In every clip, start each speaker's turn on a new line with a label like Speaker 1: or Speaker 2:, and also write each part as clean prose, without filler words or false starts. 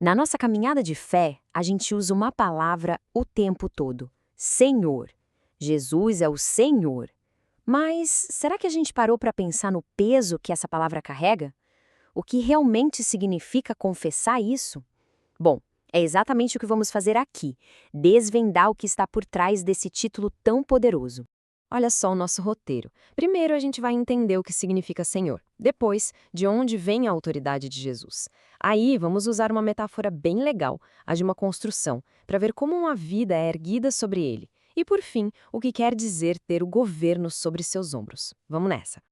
Speaker 1: Na nossa caminhada de fé, a gente usa uma palavra o tempo todo: Senhor. Jesus é o Senhor. Mas será que a gente parou para pensar no peso que essa palavra carrega? O que realmente significa confessar isso? Bom, é exatamente o que vamos fazer aqui: desvendar o que está por trás desse título tão poderoso. Olha só o nosso roteiro. Primeiro, a gente vai entender o que significa Senhor. Depois, de onde vem a autoridade de Jesus. Aí, vamos usar uma metáfora bem legal, a de uma construção, para ver como uma vida é erguida sobre ele. E, por fim, o que quer dizer ter o governo sobre seus ombros. Vamos nessa.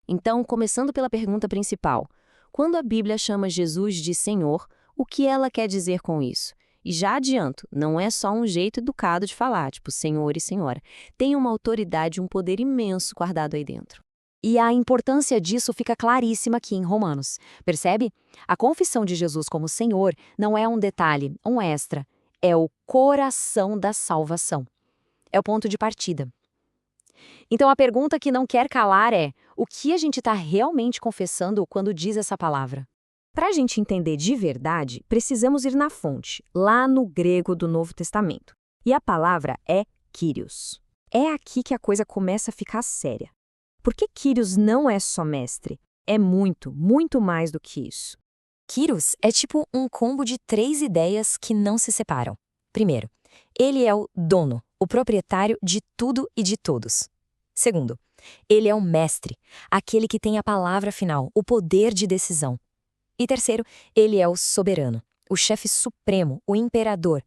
Speaker 1: Então, começando pela pergunta principal. Quando a Bíblia chama Jesus de Senhor, o que ela quer dizer com isso? E já adianto, não é só um jeito educado de falar, tipo senhor e senhora. Tem uma autoridade, um poder imenso guardado aí dentro. E a importância disso fica claríssima aqui em Romanos. Percebe? A confissão de Jesus como Senhor não é um detalhe, um extra. É o coração da salvação. É o ponto de partida. Então a pergunta que não quer calar é: o que a gente está realmente confessando quando diz essa palavra? Para a gente entender de verdade, precisamos ir na fonte, lá no grego do Novo Testamento. E a palavra é Kyrios. É aqui que a coisa começa a ficar séria. Porque Kyrios não é só mestre, é muito, muito mais do que isso. Kyrios é tipo um combo de 3 ideias que não se separam. Primeiro, ele é o dono, o proprietário de tudo e de todos. Segundo, ele é o mestre, aquele que tem a palavra final, o poder de decisão. E terceiro, ele é o soberano, o chefe supremo, o imperador.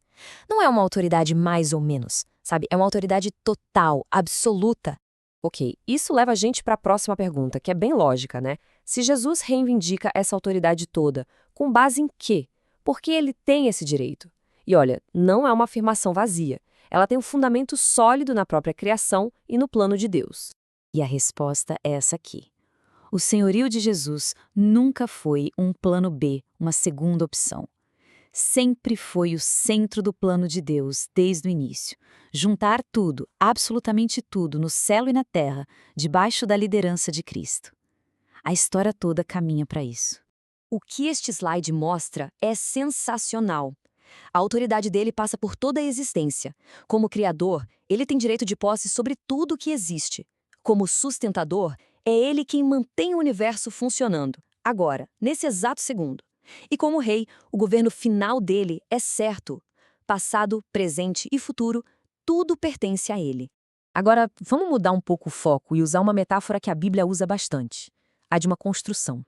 Speaker 1: Não é uma autoridade mais ou menos, sabe? É uma autoridade total, absoluta. Ok, isso leva a gente para a próxima pergunta, que é bem lógica, né? Se Jesus reivindica essa autoridade toda, com base em quê? Por que ele tem esse direito? E olha, não é uma afirmação vazia. Ela tem um fundamento sólido na própria criação e no plano de Deus. E a resposta é essa aqui. O senhorio de Jesus nunca foi um plano B, uma segunda opção. Sempre foi o centro do plano de Deus desde o início. Juntar tudo, absolutamente tudo, no céu e na terra, debaixo da liderança de Cristo. A história toda caminha para isso. O que este slide mostra é sensacional. A autoridade dele passa por toda a existência. Como criador, ele tem direito de posse sobre tudo o que existe. Como sustentador, é ele quem mantém o universo funcionando, agora, nesse exato segundo. E como rei, o governo final dele é certo. Passado, presente e futuro, tudo pertence a ele. Agora, vamos mudar um pouco o foco e usar uma metáfora que a Bíblia usa bastante, a de uma construção.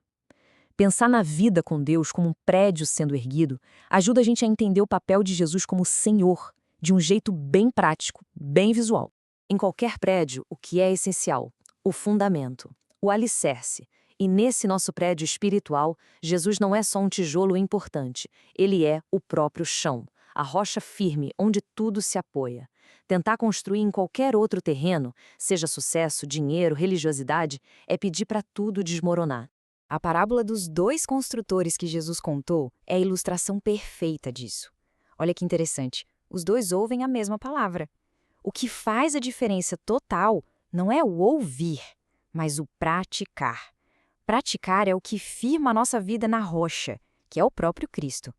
Speaker 1: Pensar na vida com Deus como um prédio sendo erguido ajuda a gente a entender o papel de Jesus como Senhor, de um jeito bem prático, bem visual. Em qualquer prédio, o que é essencial? O fundamento, o alicerce. E nesse nosso prédio espiritual, Jesus não é só um tijolo importante, ele é o próprio chão, a rocha firme onde tudo se apoia. Tentar construir em qualquer outro terreno, seja sucesso, dinheiro, religiosidade, é pedir para tudo desmoronar. A parábola dos 2 construtores que Jesus contou é a ilustração perfeita disso. Olha que interessante, os 2 ouvem a mesma palavra. O que faz a diferença total não é o ouvir, mas o praticar. Praticar é o que firma a nossa vida na rocha, que é o próprio Cristo.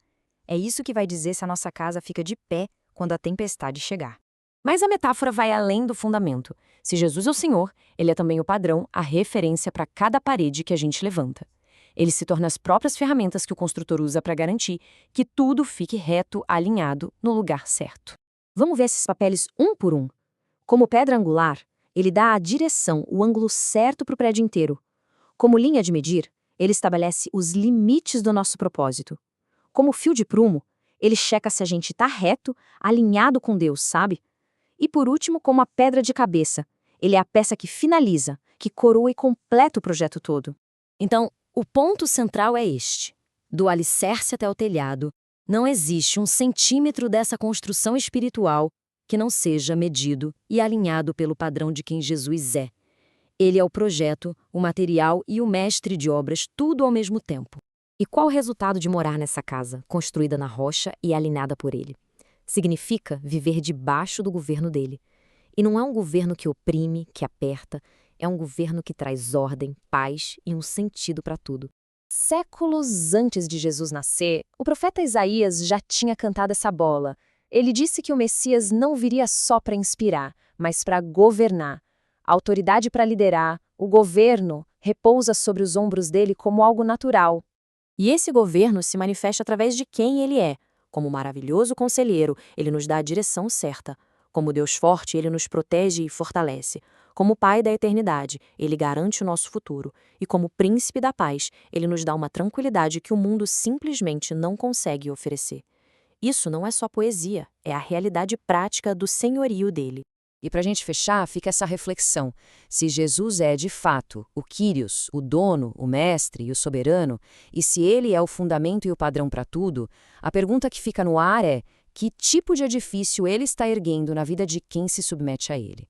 Speaker 1: É isso que vai dizer se a nossa casa fica de pé quando a tempestade chegar. Mas a metáfora vai além do fundamento. Se Jesus é o Senhor, ele é também o padrão, a referência para cada parede que a gente levanta. Ele se torna as próprias ferramentas que o construtor usa para garantir que tudo fique reto, alinhado, no lugar certo. Vamos ver esses papéis um por um. Como pedra angular, ele dá a direção, o ângulo certo para o prédio inteiro. Como linha de medir, ele estabelece os limites do nosso propósito. Como fio de prumo, ele checa se a gente está reto, alinhado com Deus, sabe? E por último, como a pedra de cabeça, ele é a peça que finaliza, que coroa e completa o projeto todo. Então, o ponto central é este. Do alicerce até o telhado, não existe 1 centímetro dessa construção espiritual que não seja medido e alinhado pelo padrão de quem Jesus é. Ele é o projeto, o material e o mestre de obras, tudo ao mesmo tempo. E qual o resultado de morar nessa casa, construída na rocha e alinhada por ele? Significa viver debaixo do governo dele. E não é um governo que oprime, que aperta, é um governo que traz ordem, paz e um sentido para tudo. Séculos antes de Jesus nascer, o profeta Isaías já tinha cantado essa bola. Ele disse que o Messias não viria só para inspirar, mas para governar. A autoridade para liderar, o governo, repousa sobre os ombros dele como algo natural. E esse governo se manifesta através de quem ele é. Como maravilhoso conselheiro, ele nos dá a direção certa. Como Deus forte, ele nos protege e fortalece. Como Pai da eternidade, ele garante o nosso futuro. E como Príncipe da paz, ele nos dá uma tranquilidade que o mundo simplesmente não consegue oferecer. Isso não é só poesia, é a realidade prática do senhorio dele. E para a gente fechar, fica essa reflexão. Se Jesus é, de fato, o Kyrios, o dono, o mestre e o soberano, e se ele é o fundamento e o padrão para tudo, a pergunta que fica no ar é: que tipo de edifício ele está erguendo na vida de quem se submete a ele?